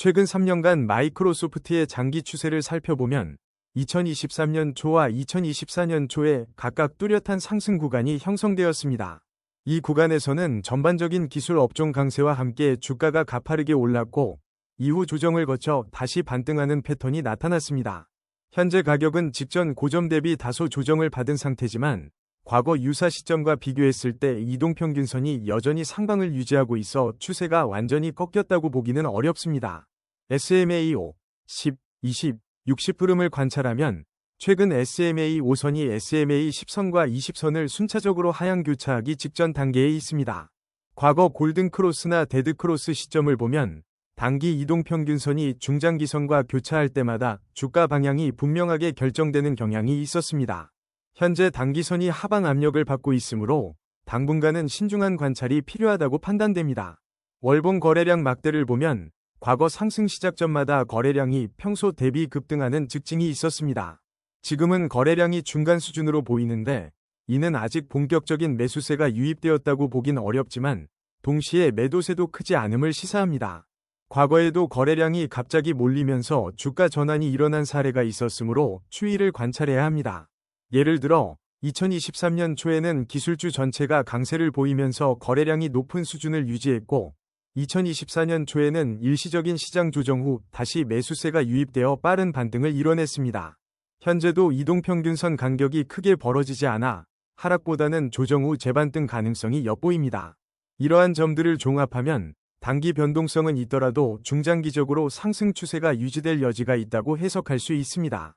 최근 3년간 마이크로소프트의 장기 추세를 살펴보면 2023년 초와 2024년 초에 각각 뚜렷한 상승 구간이 형성되었습니다. 이 구간에서는 전반적인 기술 업종 강세와 함께 주가가 가파르게 올랐고 이후 조정을 거쳐 다시 반등하는 패턴이 나타났습니다. 현재 가격은 직전 고점 대비 다소 조정을 받은 상태지만 과거 유사 시점과 비교했을 때 이동평균선이 여전히 상방을 유지하고 있어 추세가 완전히 꺾였다고 보기는 어렵습니다. SMA 5, 10, 20, 60 흐름을 관찰하면 최근 SMA 5선이 SMA 10선과 20선을 순차적으로 하향 교차하기 직전 단계에 있습니다. 과거 골든 크로스나 데드 크로스 시점을 보면 단기 이동평균선이 중장기선과 교차할 때마다 주가 방향이 분명하게 결정되는 경향이 있었습니다. 현재 단기선이 하방 압력을 받고 있으므로 당분간은 신중한 관찰이 필요하다고 판단됩니다. 월봉 거래량 막대를 보면 과거 상승 시작 전마다 거래량이 평소 대비 급등하는 특징이 있었습니다. 지금은 거래량이 중간 수준으로 보이는데 이는 아직 본격적인 매수세가 유입되었다고 보긴 어렵지만 동시에 매도세도 크지 않음을 시사합니다. 과거에도 거래량이 갑자기 몰리면서 주가 전환이 일어난 사례가 있었으므로 추이를 관찰해야 합니다. 예를 들어 2023년 초에는 기술주 전체가 강세를 보이면서 거래량이 높은 수준을 유지했고 2024년 초에는 일시적인 시장 조정 후 다시 매수세가 유입되어 빠른 반등을 이뤄냈습니다. 현재도 이동평균선 간격이 크게 벌어지지 않아 하락보다는 조정 후 재반등 가능성이 엿보입니다. 이러한 점들을 종합하면 단기 변동성은 있더라도 중장기적으로 상승 추세가 유지될 여지가 있다고 해석할 수 있습니다.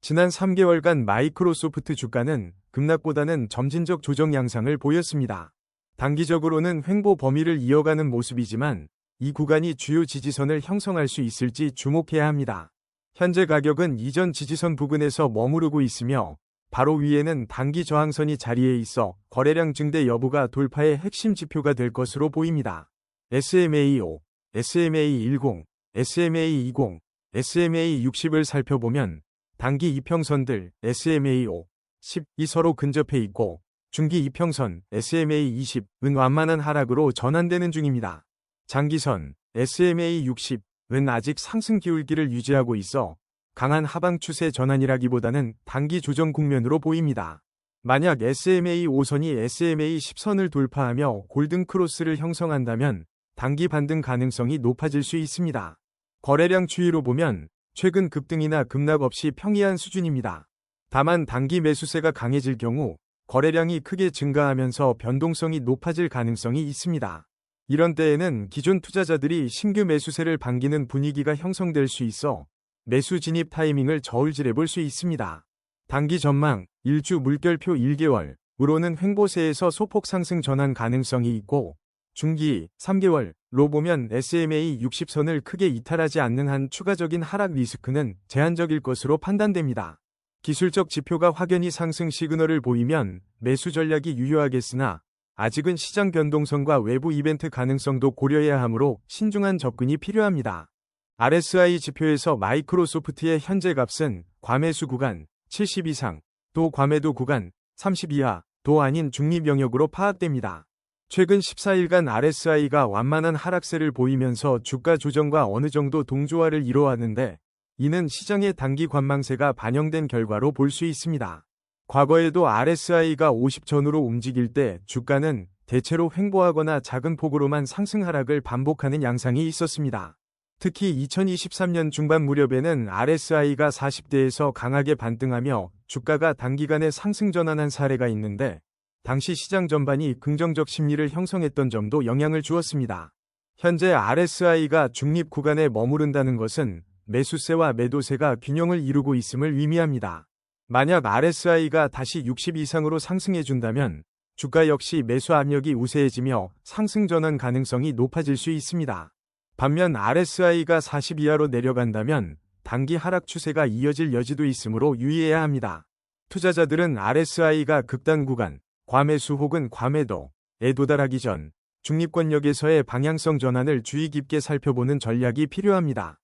지난 3개월간 마이크로소프트 주가는 급락보다는 점진적 조정 양상을 보였습니다. 단기적으로는 횡보 범위를 이어가는 모습이지만 이 구간이 주요 지지선을 형성할 수 있을지 주목해야 합니다. 현재 가격은 이전 지지선 부근에서 머무르고 있으며 바로 위에는 단기 저항선이 자리해 있어 거래량 증대 여부가 돌파의 핵심 지표가 될 것으로 보입니다. SMA 5, SMA 10, SMA 20, SMA 60을 살펴보면 단기 이평선들 SMA 5, 10이 서로 근접해 있고 중기 이평선 SMA 20은 완만한 하락으로 전환되는 중입니다. 장기선 SMA 60은 아직 상승 기울기를 유지하고 있어 강한 하방 추세 전환이라기보다는 단기 조정 국면으로 보입니다. 만약 SMA 5선이 SMA 10선을 돌파하며 골든 크로스를 형성한다면 단기 반등 가능성이 높아질 수 있습니다. 거래량 추이로 보면 최근 급등이나 급락 없이 평이한 수준입니다. 다만 단기 매수세가 강해질 경우 거래량이 크게 증가하면서 변동성이 높아질 가능성이 있습니다. 이런 때에는 기존 투자자들이 신규 매수세를 반기는 분위기가 형성될 수 있어 매수 진입 타이밍을 저울질해 볼 수 있습니다. 단기 전망, 일주 물결표 1개월으로는 횡보세에서 소폭 상승 전환 가능성이 있고 중기 3개월로 보면 SMA 60선을 크게 이탈하지 않는 한 추가적인 하락 리스크는 제한적일 것으로 판단됩니다. 기술적 지표가 확연히 상승 시그널을 보이면 매수 전략이 유효하겠으나 아직은 시장 변동성과 외부 이벤트 가능성도 고려해야 하므로 신중한 접근이 필요합니다. RSI 지표에서 마이크로소프트의 현재 값은 과매수 구간 70 이상, 도 과매도 구간 30 이하, 도 아닌 중립 영역으로 파악됩니다. 최근 14일간 RSI가 완만한 하락세를 보이면서 주가 조정과 어느 정도 동조화를 이뤄왔는데 이는 시장의 단기 관망세가 반영된 결과로 볼 수 있습니다. 과거에도 RSI가 50 전후로 움직일 때 주가는 대체로 횡보하거나 작은 폭으로만 상승 하락을 반복하는 양상이 있었습니다. 특히 2023년 중반 무렵에는 RSI가 40대에서 강하게 반등하며 주가가 단기간에 상승 전환한 사례가 있는데 당시 시장 전반이 긍정적 심리를 형성했던 점도 영향을 주었습니다. 현재 RSI가 중립 구간에 머무른다는 것은 매수세와 매도세가 균형을 이루고 있음을 의미합니다. 만약 RSI가 다시 60 이상으로 상승해준다면 주가 역시 매수 압력이 우세해지며 상승 전환 가능성이 높아질 수 있습니다. 반면 RSI가 40 이하로 내려간다면 단기 하락 추세가 이어질 여지도 있으므로 유의해야 합니다. 투자자들은 RSI가 극단 구간, 과매수 혹은 과매도에 도달하기 전 중립권역에서의 방향성 전환을 주의 깊게 살펴보는 전략이 필요합니다.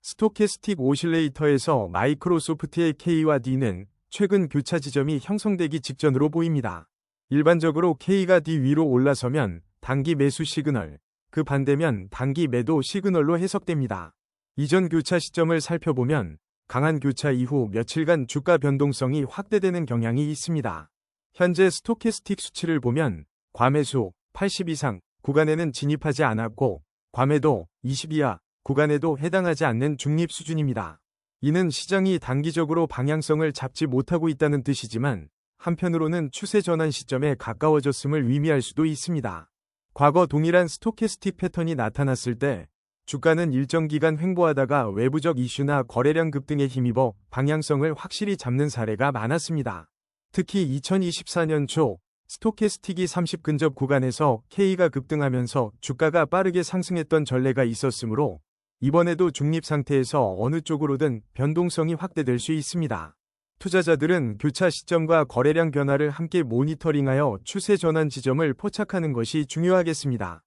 스토캐스틱 오실레이터에서 마이크로소프트의 K와 D는 최근 교차 지점이 형성되기 직전으로 보입니다. 일반적으로 K가 D 위로 올라서면 단기 매수 시그널, 그 반대면 단기 매도 시그널로 해석됩니다. 이전 교차 시점을 살펴보면 강한 교차 이후 며칠간 주가 변동성이 확대되는 경향이 있습니다. 현재 스토캐스틱 수치를 보면 과매수 80 이상 구간에는 진입하지 않았고 과매도 20 이하 구간에도 해당하지 않는 중립 수준입니다. 이는 시장이 단기적으로 방향성을 잡지 못하고 있다는 뜻이지만 한편으로는 추세 전환 시점에 가까워졌음을 의미할 수도 있습니다. 과거 동일한 스토캐스틱 패턴이 나타났을 때 주가는 일정 기간 횡보하다가 외부적 이슈나 거래량 급등에 힘입어 방향성을 확실히 잡는 사례가 많았습니다. 특히 2024년 초 스토캐스틱이 30 근접 구간에서 K가 급등하면서 주가가 빠르게 상승했던 전례가 있었으므로 이번에도 중립 상태에서 어느 쪽으로든 변동성이 확대될 수 있습니다. 투자자들은 교차 시점과 거래량 변화를 함께 모니터링하여 추세 전환 지점을 포착하는 것이 중요하겠습니다.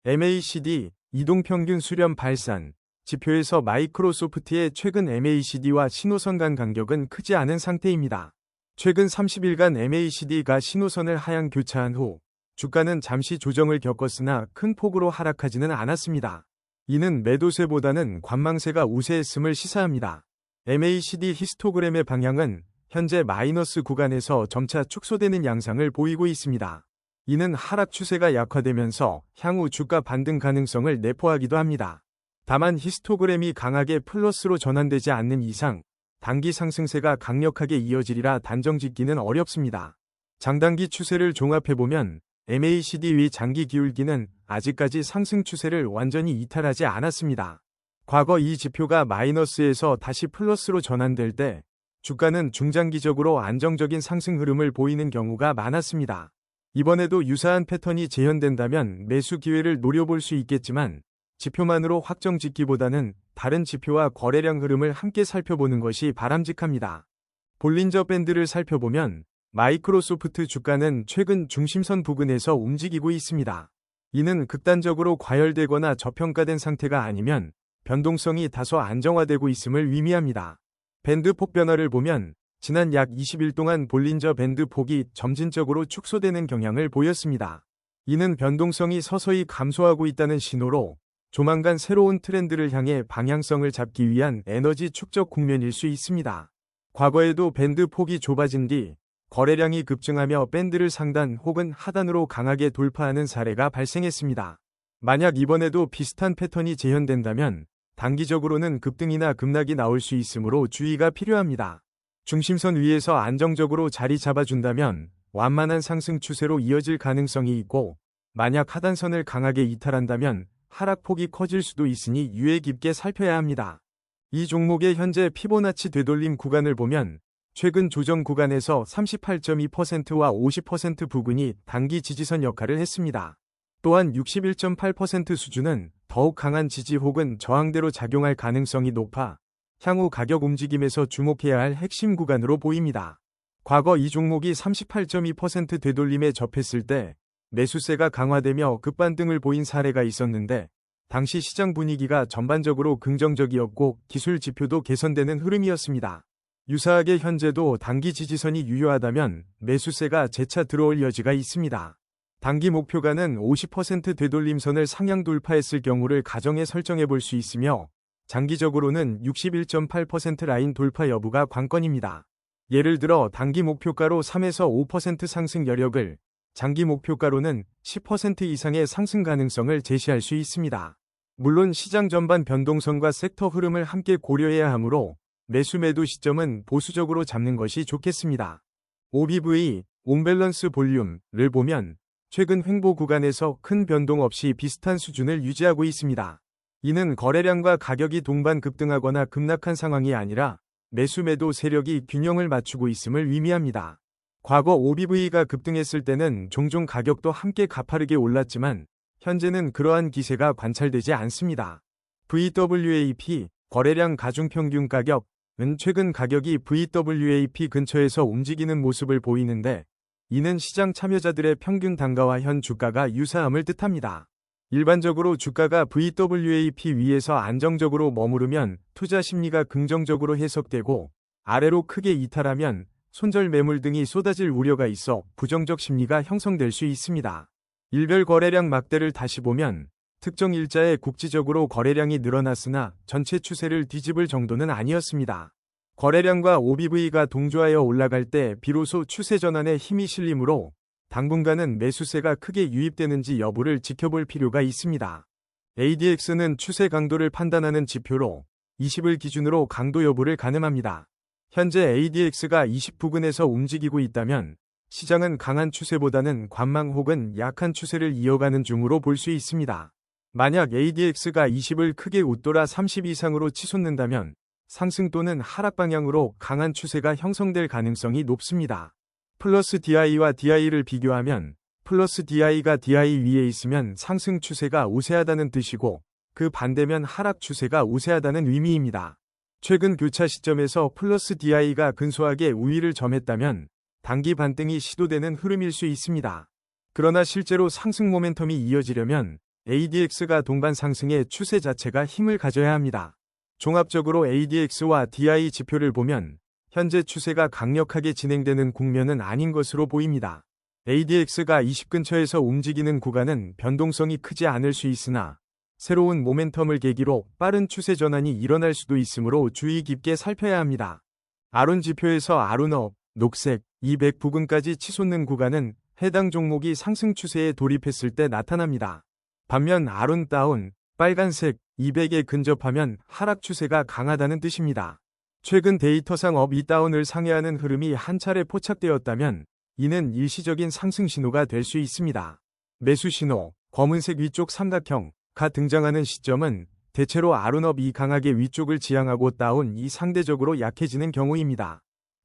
MACD 이동평균 수렴 발산 지표에서 마이크로소프트의 최근 MACD와 신호선 간 간격은 크지 않은 상태입니다. 최근 30일간 MACD가 신호선을 하향 교차한 후 주가는 잠시 조정을 겪었으나 큰 폭으로 하락하지는 않았습니다. 이는 매도세보다는 관망세가 우세했음을 시사합니다. MACD 히스토그램의 방향은 현재 마이너스 구간에서 점차 축소되는 양상을 보이고 있습니다. 이는 하락 추세가 약화되면서 향후 주가 반등 가능성을 내포하기도 합니다. 다만 히스토그램이 강하게 플러스로 전환되지 않는 이상 단기 상승세가 강력하게 이어지리라 단정짓기는 어렵습니다. 장단기 추세를 종합해보면 MACD 위 장기 기울기는 아직까지 상승 추세를 완전히 이탈하지 않았습니다. 과거 이 지표가 마이너스에서 다시 플러스로 전환될 때 주가는 중장기적으로 안정적인 상승 흐름을 보이는 경우가 많았습니다. 이번에도 유사한 패턴이 재현된다면 매수 기회를 노려볼 수 있겠지만 지표만으로 확정 짓기보다는 다른 지표와 거래량 흐름을 함께 살펴보는 것이 바람직합니다. 볼린저 밴드를 살펴보면 마이크로소프트 주가는 최근 중심선 부근에서 움직이고 있습니다. 이는 극단적으로 과열되거나 저평가된 상태가 아니면 변동성이 다소 안정화되고 있음을 의미합니다. 밴드 폭 변화를 보면 지난 약 20일 동안 볼린저 밴드 폭이 점진적으로 축소되는 경향을 보였습니다. 이는 변동성이 서서히 감소하고 있다는 신호로 조만간 새로운 트렌드를 향해 방향성을 잡기 위한 에너지 축적 국면일 수 있습니다. 과거에도 밴드 폭이 좁아진 뒤 거래량이 급증하며 밴드를 상단 혹은 하단으로 강하게 돌파하는 사례가 발생했습니다. 만약 이번에도 비슷한 패턴이 재현된다면 단기적으로는 급등이나 급락이 나올 수 있으므로 주의가 필요합니다. 중심선 위에서 안정적으로 자리 잡아준다면 완만한 상승 추세로 이어질 가능성이 있고 만약 하단선을 강하게 이탈한다면 하락폭이 커질 수도 있으니 유의 깊게 살펴야 합니다. 이 종목의 현재 피보나치 되돌림 구간을 보면 최근 조정 구간에서 38.2%와 50% 부근이 단기 지지선 역할을 했습니다. 또한 61.8% 수준은 더욱 강한 지지 혹은 저항대로 작용할 가능성이 높아 향후 가격 움직임에서 주목해야 할 핵심 구간으로 보입니다. 과거 이 종목이 38.2% 되돌림에 접했을 때 매수세가 강화되며 급반등을 보인 사례가 있었는데 당시 시장 분위기가 전반적으로 긍정적이었고 기술 지표도 개선되는 흐름이었습니다. 유사하게 현재도 단기 지지선이 유효하다면 매수세가 재차 들어올 여지가 있습니다. 단기 목표가는 50% 되돌림선을 상향 돌파했을 경우를 가정해 설정해 볼 수 있으며 장기적으로는 61.8% 라인 돌파 여부가 관건입니다. 예를 들어 단기 목표가로 3에서 5% 상승 여력을 장기 목표가로는 10% 이상의 상승 가능성을 제시할 수 있습니다. 물론 시장 전반 변동성과 섹터 흐름을 함께 고려해야 하므로 매수 매도 시점은 보수적으로 잡는 것이 좋겠습니다. OBV, 온밸런스 볼륨을 보면 최근 횡보 구간에서 큰 변동 없이 비슷한 수준을 유지하고 있습니다. 이는 거래량과 가격이 동반 급등하거나 급락한 상황이 아니라 매수 매도 세력이 균형을 맞추고 있음을 의미합니다. 과거 OBV가 급등했을 때는 종종 가격도 함께 가파르게 올랐지만 현재는 그러한 기세가 관찰되지 않습니다. VWAP, 거래량 가중평균 가격은 최근 가격이 VWAP 근처에서 움직이는 모습을 보이는데 이는 시장 참여자들의 평균 단가와 현 주가가 유사함을 뜻합니다. 일반적으로 주가가 VWAP 위에서 안정적으로 머무르면 투자 심리가 긍정적으로 해석되고 아래로 크게 이탈하면 손절 매물 등이 쏟아질 우려가 있어 부정적 심리가 형성될 수 있습니다. 일별 거래량 막대를 다시 보면 특정 일자에 국지적으로 거래량이 늘어났으나 전체 추세를 뒤집을 정도는 아니었습니다. 거래량과 OBV가 동조하여 올라갈 때 비로소 추세 전환에 힘이 실리므로 당분간은 매수세가 크게 유입되는지 여부를 지켜볼 필요가 있습니다. ADX는 추세 강도를 판단하는 지표로 20을 기준으로 강도 여부를 가늠합니다. 현재 ADX가 20 부근에서 움직이고 있다면 시장은 강한 추세보다는 관망 혹은 약한 추세를 이어가는 중으로 볼 수 있습니다. 만약 ADX가 20을 크게 웃돌아 30 이상으로 치솟는다면 상승 또는 하락 방향으로 강한 추세가 형성될 가능성이 높습니다. 플러스 DI와 DI를 비교하면 플러스 DI가 DI 위에 있으면 상승 추세가 우세하다는 뜻이고 그 반대면 하락 추세가 우세하다는 의미입니다. 최근 교차 시점에서 플러스 DI가 근소하게 우위를 점했다면 단기 반등이 시도되는 흐름일 수 있습니다. 그러나 실제로 상승 모멘텀이 이어지려면 ADX가 동반 상승의 추세 자체가 힘을 가져야 합니다. 종합적으로 ADX와 DI 지표를 보면 현재 추세가 강력하게 진행되는 국면은 아닌 것으로 보입니다. ADX가 20 근처에서 움직이는 구간은 변동성이 크지 않을 수 있으나 새로운 모멘텀을 계기로 빠른 추세 전환이 일어날 수도 있으므로 주의 깊게 살펴야 합니다. 아론 지표에서 아론업, 녹색, 200 부근까지 치솟는 구간은 해당 종목이 상승 추세에 돌입했을 때 나타납니다. 반면 아론 다운, 빨간색, 200에 근접하면 하락 추세가 강하다는 뜻입니다. 최근 데이터상 업, 다운을 상회하는 흐름이 한 차례 포착되었다면 이는 일시적인 상승 신호가 될 수 있습니다. 매수 신호, 검은색 위쪽 삼각형가 등장하는 시점은 대체로 아론업이 강하게 위쪽을 지향하고 다운이 상대적으로 약해지는 경우입니다.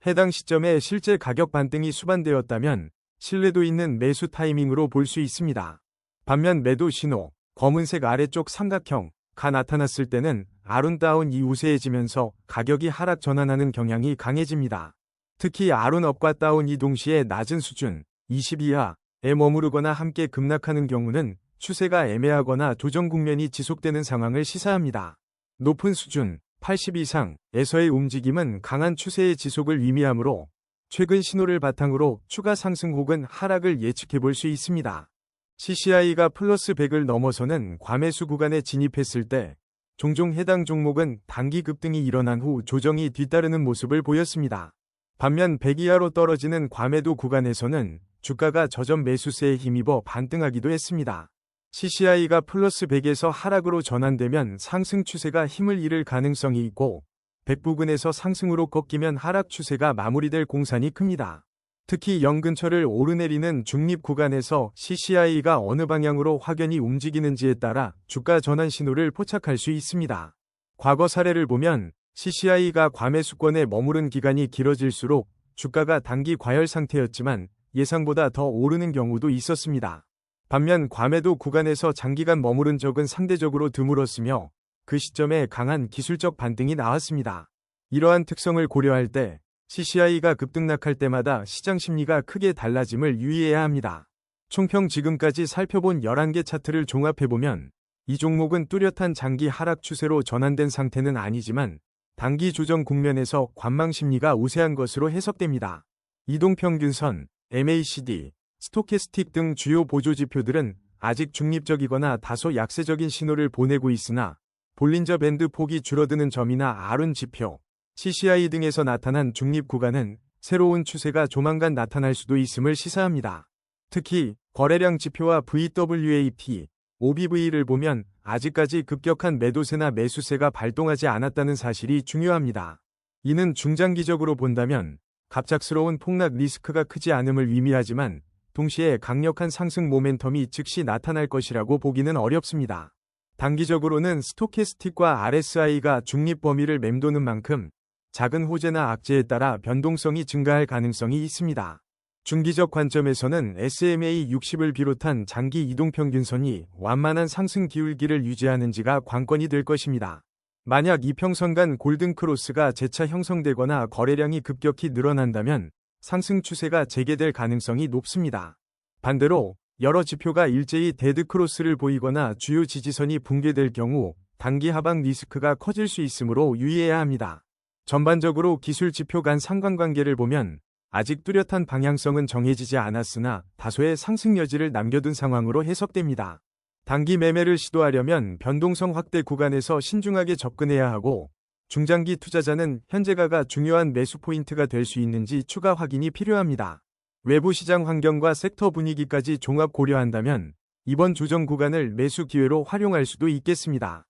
해당 시점에 실제 가격 반등이 수반되었다면 신뢰도 있는 매수 타이밍으로 볼 수 있습니다. 반면 매도 신호, 검은색 아래쪽 삼각형가 나타났을 때는 아론다운이 우세해지면서 가격이 하락 전환하는 경향이 강해집니다. 특히 아론업과 다운이 동시에 낮은 수준 20 이하에 머무르거나 함께 급락하는 경우는 추세가 애매하거나 조정 국면이 지속되는 상황을 시사합니다. 높은 수준 80 이상에서의 움직임은 강한 추세의 지속을 의미하므로 최근 신호를 바탕으로 추가 상승 혹은 하락을 예측해 볼 수 있습니다. CCI가 플러스 100을 넘어서는 과매수 구간에 진입했을 때 종종 해당 종목은 단기 급등이 일어난 후 조정이 뒤따르는 모습을 보였습니다. 반면 100 이하로 떨어지는 과매도 구간에서는 주가가 저점 매수세에 힘입어 반등하기도 했습니다. CCI가 플러스 100에서 하락으로 전환되면 상승 추세가 힘을 잃을 가능성이 있고 100 부근에서 상승으로 꺾이면 하락 추세가 마무리될 공산이 큽니다. 특히 0 근처를 오르내리는 중립 구간에서 CCI가 어느 방향으로 확연히 움직이는지에 따라 주가 전환 신호를 포착할 수 있습니다. 과거 사례를 보면 CCI가 과매수권에 머무른 기간이 길어질수록 주가가 단기 과열 상태였지만 예상보다 더 오르는 경우도 있었습니다. 반면 과매도 구간에서 장기간 머무른 적은 상대적으로 드물었으며 그 시점에 강한 기술적 반등이 나왔습니다. 이러한 특성을 고려할 때 CCI가 급등락할 때마다 시장 심리가 크게 달라짐을 유의해야 합니다. 총평 지금까지 살펴본 11개 차트를 종합해보면 이 종목은 뚜렷한 장기 하락 추세로 전환된 상태는 아니지만 단기 조정 국면에서 관망 심리가 우세한 것으로 해석됩니다. 이동평균선, MACD, 스토캐스틱 등 주요 보조지표들은 아직 중립적이거나 다소 약세적인 신호를 보내고 있으나 볼린저 밴드 폭이 줄어드는 점이나 아론 지표, CCI 등에서 나타난 중립 구간은 새로운 추세가 조만간 나타날 수도 있음을 시사합니다. 특히 거래량 지표와 VWAP, OBV를 보면 아직까지 급격한 매도세나 매수세가 발동하지 않았다는 사실이 중요합니다. 이는 중장기적으로 본다면 갑작스러운 폭락 리스크가 크지 않음을 의미하지만 동시에 강력한 상승 모멘텀이 즉시 나타날 것이라고 보기는 어렵습니다. 단기적으로는 스토캐스틱과 RSI가 중립 범위를 맴도는 만큼 작은 호재나 악재에 따라 변동성이 증가할 가능성이 있습니다. 중기적 관점에서는 SMA 60을 비롯한 장기 이동평균선이 완만한 상승 기울기를 유지하는지가 관건이 될 것입니다. 만약 이평선 간 골든크로스가 재차 형성되거나 거래량이 급격히 늘어난다면 상승 추세가 재개될 가능성이 높습니다. 반대로 여러 지표가 일제히 데드크로스를 보이거나 주요 지지선이 붕괴될 경우 단기 하방 리스크가 커질 수 있으므로 유의해야 합니다. 전반적으로 기술 지표 간 상관관계를 보면 아직 뚜렷한 방향성은 정해지지 않았으나 다소의 상승 여지를 남겨둔 상황으로 해석됩니다. 단기 매매를 시도하려면 변동성 확대 구간에서 신중하게 접근해야 하고, 중장기 투자자는 현재가가 중요한 매수 포인트가 될 수 있는지 추가 확인이 필요합니다. 외부 시장 환경과 섹터 분위기까지 종합 고려한다면 이번 조정 구간을 매수 기회로 활용할 수도 있겠습니다.